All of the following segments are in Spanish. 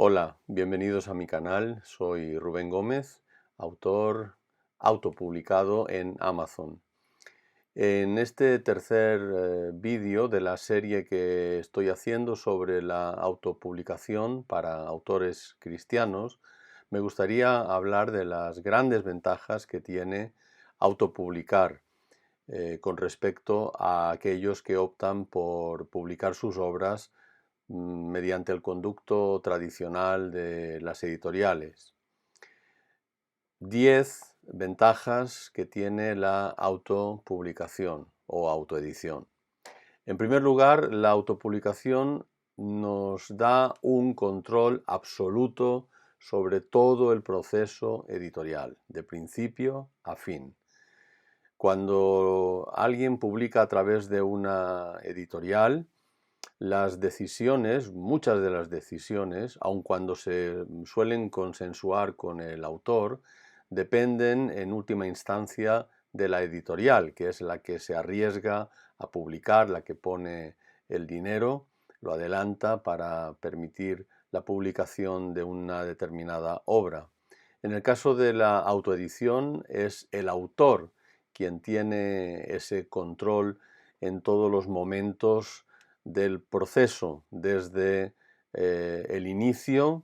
Hola, bienvenidos a mi canal. Soy Rubén Gómez, autor autopublicado en Amazon. En este tercer vídeo de la serie que estoy haciendo sobre la autopublicación para autores cristianos, me gustaría hablar de las grandes ventajas que tiene autopublicar con respecto a aquellos que optan por publicar sus obras mediante el conducto tradicional de las editoriales. 10 ventajas que tiene la autopublicación o autoedición. En primer lugar, la autopublicación nos da un control absoluto sobre todo el proceso editorial, de principio a fin. Cuando alguien publica a través de una editorial, las decisiones, muchas de las decisiones, aun cuando se suelen consensuar con el autor, dependen en última instancia de la editorial, que es la que se arriesga a publicar, la que pone el dinero, lo adelanta para permitir la publicación de una determinada obra. En el caso de la autoedición es el autor quien tiene ese control en todos los momentos del proceso, desde el inicio,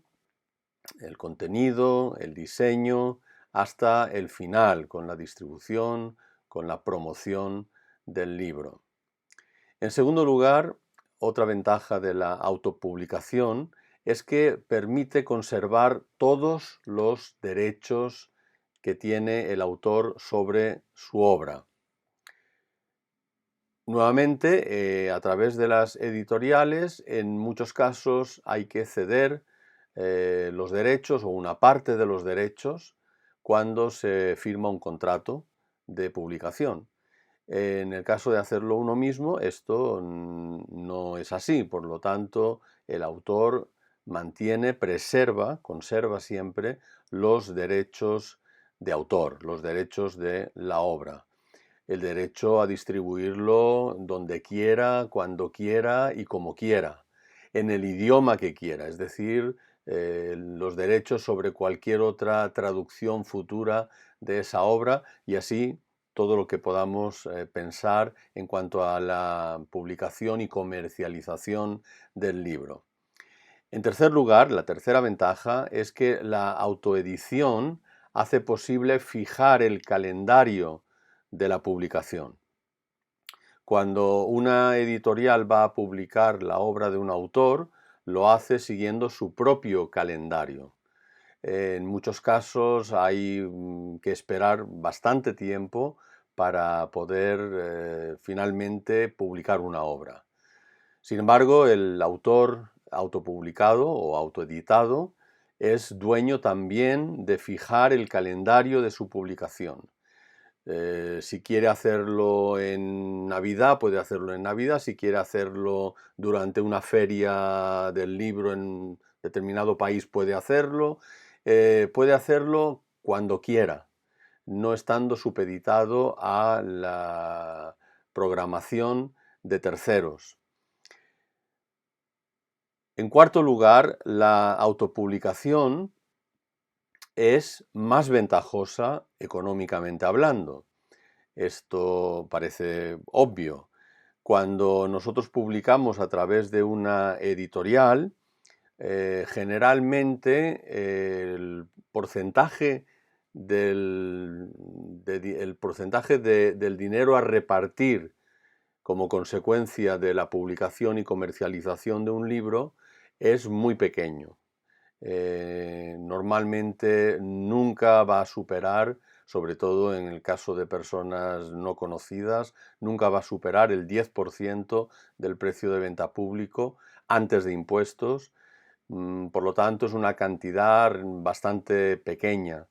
el contenido, el diseño, hasta el final, con la distribución, con la promoción del libro. En segundo lugar, otra ventaja de la autopublicación es que permite conservar todos los derechos que tiene el autor sobre su obra. Nuevamente, a través de las editoriales, en muchos casos hay que ceder los derechos o una parte de los derechos cuando se firma un contrato de publicación. En el caso de hacerlo uno mismo, esto no es así. Por lo tanto, el autor conserva siempre los derechos de autor, los derechos de la obra. El derecho a distribuirlo donde quiera, cuando quiera y como quiera, en el idioma que quiera, es decir, los derechos sobre cualquier otra traducción futura de esa obra y así todo lo que podamos pensar en cuanto a la publicación y comercialización del libro. En tercer lugar, la tercera ventaja es que la autoedición hace posible fijar el calendario de la publicación. Cuando una editorial va a publicar la obra de un autor, lo hace siguiendo su propio calendario. En muchos casos hay que esperar bastante tiempo para poder finalmente publicar una obra. Sin embargo, el autor autopublicado o autoeditado es dueño también de fijar el calendario de su publicación. Si quiere hacerlo en Navidad, puede hacerlo en Navidad. Si quiere hacerlo durante una feria del libro en determinado país, puede hacerlo. Puede hacerlo cuando quiera, no estando supeditado a la programación de terceros. En cuarto lugar, la autopublicación es más ventajosa económicamente hablando. Esto parece obvio. Cuando nosotros publicamos a través de una editorial, generalmente el porcentaje del dinero a repartir como consecuencia de la publicación y comercialización de un libro es muy pequeño. Normalmente nunca va a superar, sobre todo en el caso de personas no conocidas, nunca va a superar el 10% del precio de venta público antes de impuestos. Por lo tanto, es una cantidad bastante pequeña.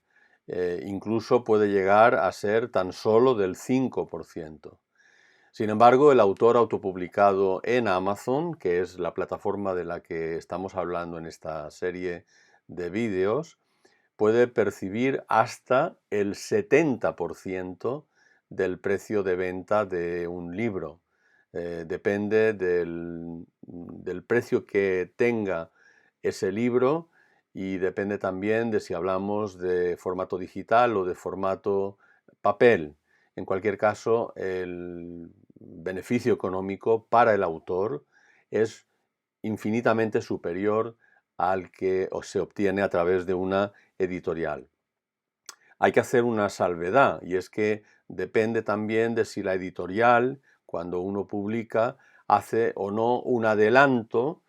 Incluso puede llegar a ser tan solo del 5%. Sin embargo, el autor autopublicado en Amazon, que es la plataforma de la que estamos hablando en esta serie de vídeos, puede percibir hasta el 70% del precio de venta de un libro. Depende del precio que tenga ese libro, y depende también de si hablamos de formato digital o de formato papel. En cualquier caso, el beneficio económico para el autor es infinitamente superior al que se obtiene a través de una editorial. Hay que hacer una salvedad, y es que depende también de si la editorial, cuando uno publica, hace o no un adelanto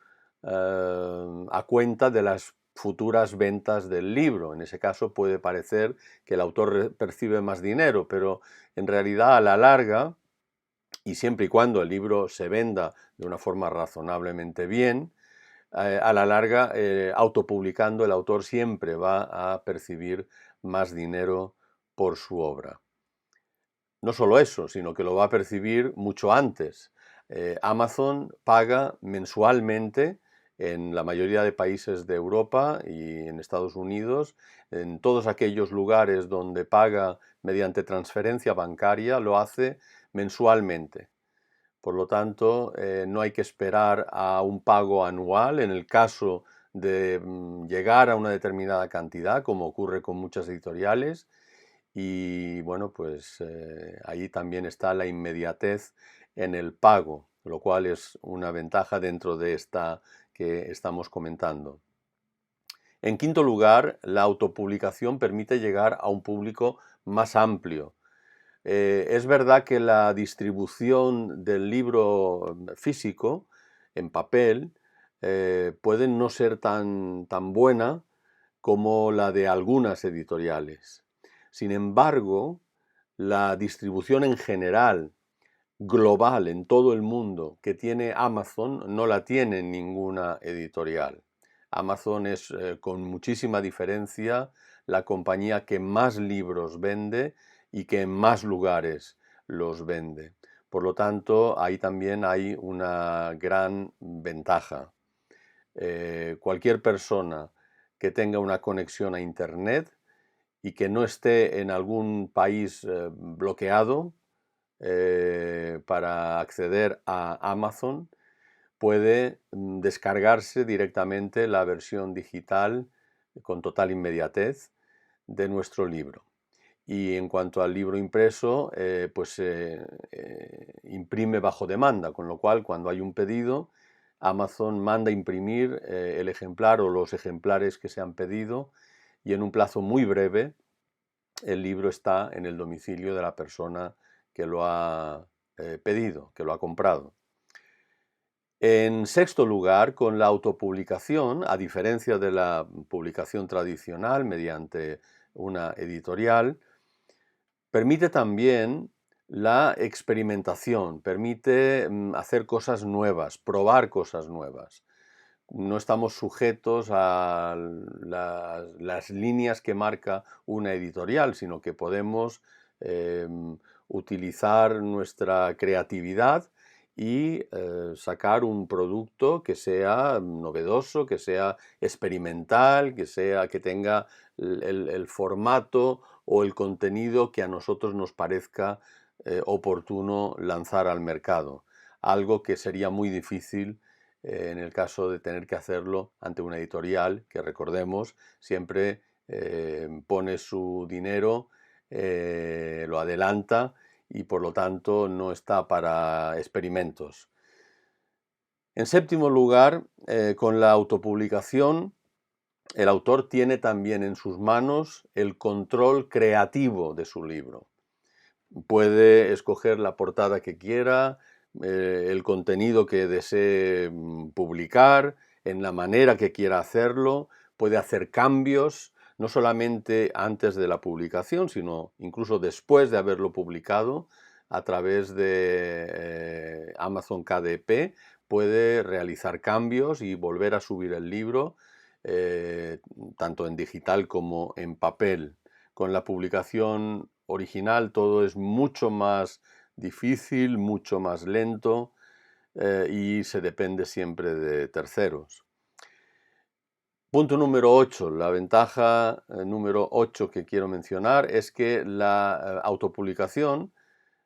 a cuenta de las futuras ventas del libro. En ese caso puede parecer que el autor percibe más dinero, pero en realidad a la larga, y siempre y cuando el libro se venda de una forma razonablemente bien, a la larga, autopublicando, el autor siempre va a percibir más dinero por su obra. No solo eso, sino que lo va a percibir mucho antes. Amazon paga mensualmente en la mayoría de países de Europa y en Estados Unidos, en todos aquellos lugares donde paga mediante transferencia bancaria, lo hace mensualmente. Por lo tanto, no hay que esperar a un pago anual en el caso de llegar a una determinada cantidad, como ocurre con muchas editoriales. Y bueno, pues ahí también está la inmediatez en el pago, lo cual es una ventaja dentro de esta que estamos comentando. En quinto lugar, la autopublicación permite llegar a un público más amplio. Es verdad que la distribución del libro físico en papel puede no ser tan buena como la de algunas editoriales. Sin embargo, la distribución en general, global, en todo el mundo, que tiene Amazon, no la tiene ninguna editorial. Amazon es, con muchísima diferencia, la compañía que más libros vende y que en más lugares los vende. Por lo tanto, ahí también hay una gran ventaja. Cualquier persona que tenga una conexión a Internet y que no esté en algún país bloqueado para acceder a Amazon, puede descargarse directamente la versión digital con total inmediatez de nuestro libro. Y en cuanto al libro impreso, pues se imprime bajo demanda, con lo cual cuando hay un pedido, Amazon manda imprimir el ejemplar o los ejemplares que se han pedido y en un plazo muy breve el libro está en el domicilio de la persona que lo ha pedido, que lo ha comprado. En sexto lugar, con la autopublicación, a diferencia de la publicación tradicional mediante una editorial, permite también la experimentación, permite hacer cosas nuevas, probar cosas nuevas. No estamos sujetos a las líneas que marca una editorial, sino que podemos utilizar nuestra creatividad y sacar un producto que sea novedoso, que sea experimental, que tenga el formato o el contenido que a nosotros nos parezca oportuno lanzar al mercado. Algo que sería muy difícil en el caso de tener que hacerlo ante una editorial que, recordemos, siempre pone su dinero, lo adelanta y por lo tanto no está para experimentos. En séptimo lugar, con la autopublicación, el autor tiene también en sus manos el control creativo de su libro. Puede escoger la portada que quiera, el contenido que desee publicar, en la manera que quiera hacerlo, puede hacer cambios, no solamente antes de la publicación, sino incluso después de haberlo publicado, a través de Amazon KDP, puede realizar cambios y volver a subir el libro, tanto en digital como en papel. Con la publicación original todo es mucho más difícil, mucho más lento y se depende siempre de terceros. Punto número 8. La ventaja número 8 que quiero mencionar es que la autopublicación,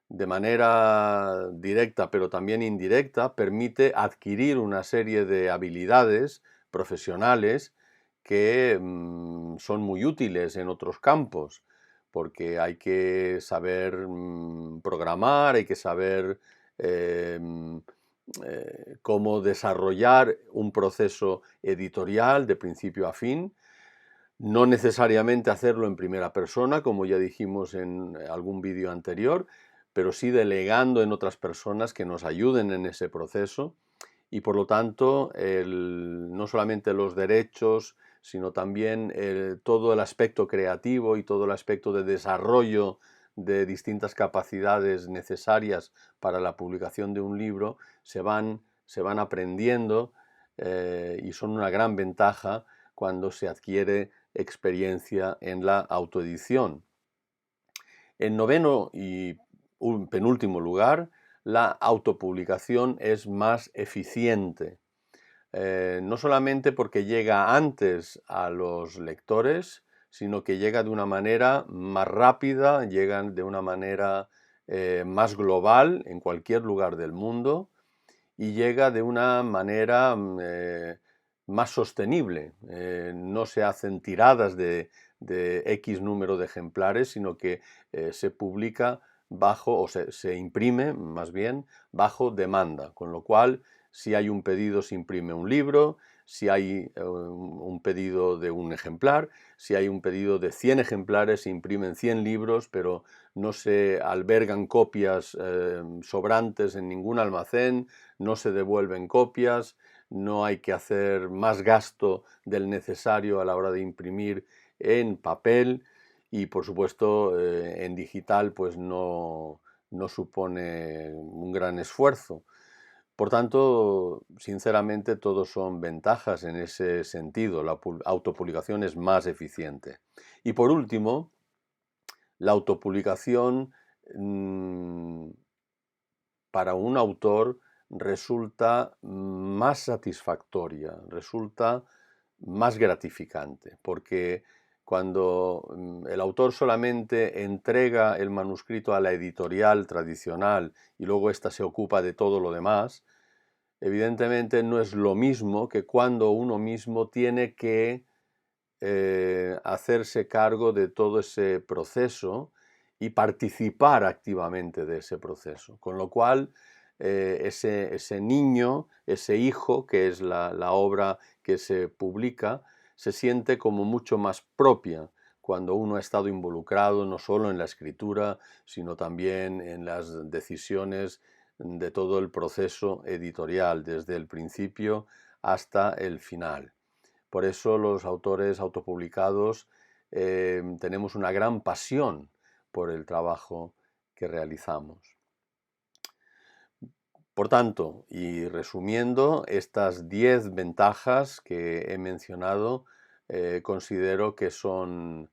de manera directa pero también indirecta, permite adquirir una serie de habilidades profesionales que son muy útiles en otros campos, porque hay que saber programar, hay que saber cómo desarrollar un proceso editorial de principio a fin. No necesariamente hacerlo en primera persona, como ya dijimos en algún vídeo anterior, pero sí delegando en otras personas que nos ayuden en ese proceso. Y por lo tanto, no solamente los derechos, sino también todo el aspecto creativo y todo el aspecto de desarrollo de distintas capacidades necesarias para la publicación de un libro se van aprendiendo y son una gran ventaja cuando se adquiere experiencia en la autoedición. En noveno y penúltimo lugar, la autopublicación es más eficiente. No solamente porque llega antes a los lectores, sino que llega de una manera más rápida, llega de una manera más global en cualquier lugar del mundo y llega de una manera más sostenible. No se hacen tiradas de X número de ejemplares, sino que se publica bajo, o se imprime más bien, bajo demanda, con lo cual si hay un pedido se imprime un libro, si hay un pedido de un ejemplar, si hay un pedido de 100 ejemplares se imprimen 100 libros, pero no se albergan copias sobrantes en ningún almacén, no se devuelven copias, no hay que hacer más gasto del necesario a la hora de imprimir en papel y por supuesto en digital pues no supone un gran esfuerzo. Por tanto, sinceramente, todos son ventajas en ese sentido. La autopublicación es más eficiente. Y por último, la autopublicación para un autor resulta más satisfactoria, resulta más gratificante, porque cuando el autor solamente entrega el manuscrito a la editorial tradicional y luego ésta se ocupa de todo lo demás, evidentemente no es lo mismo que cuando uno mismo tiene que hacerse cargo de todo ese proceso y participar activamente de ese proceso. Con lo cual, ese niño, ese hijo, que es la obra que se publica, se siente como mucho más propia cuando uno ha estado involucrado no solo en la escritura, sino también en las decisiones de todo el proceso editorial, desde el principio hasta el final. Por eso los autores autopublicados tenemos una gran pasión por el trabajo que realizamos. Por tanto, y resumiendo, estas 10 ventajas que he mencionado considero que son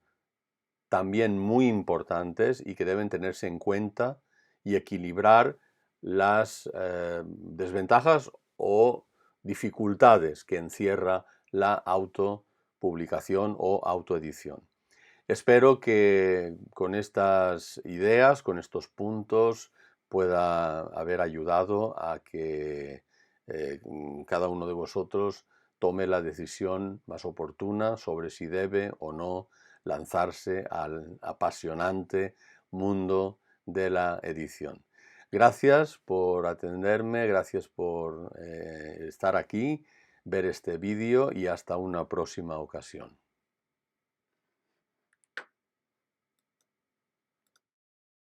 también muy importantes y que deben tenerse en cuenta y equilibrar las desventajas o dificultades que encierra la autopublicación o autoedición. Espero que con estas ideas, con estos puntos, pueda haber ayudado a que cada uno de vosotros tome la decisión más oportuna sobre si debe o no lanzarse al apasionante mundo de la edición. Gracias por atenderme, gracias por estar aquí, ver este vídeo y hasta una próxima ocasión.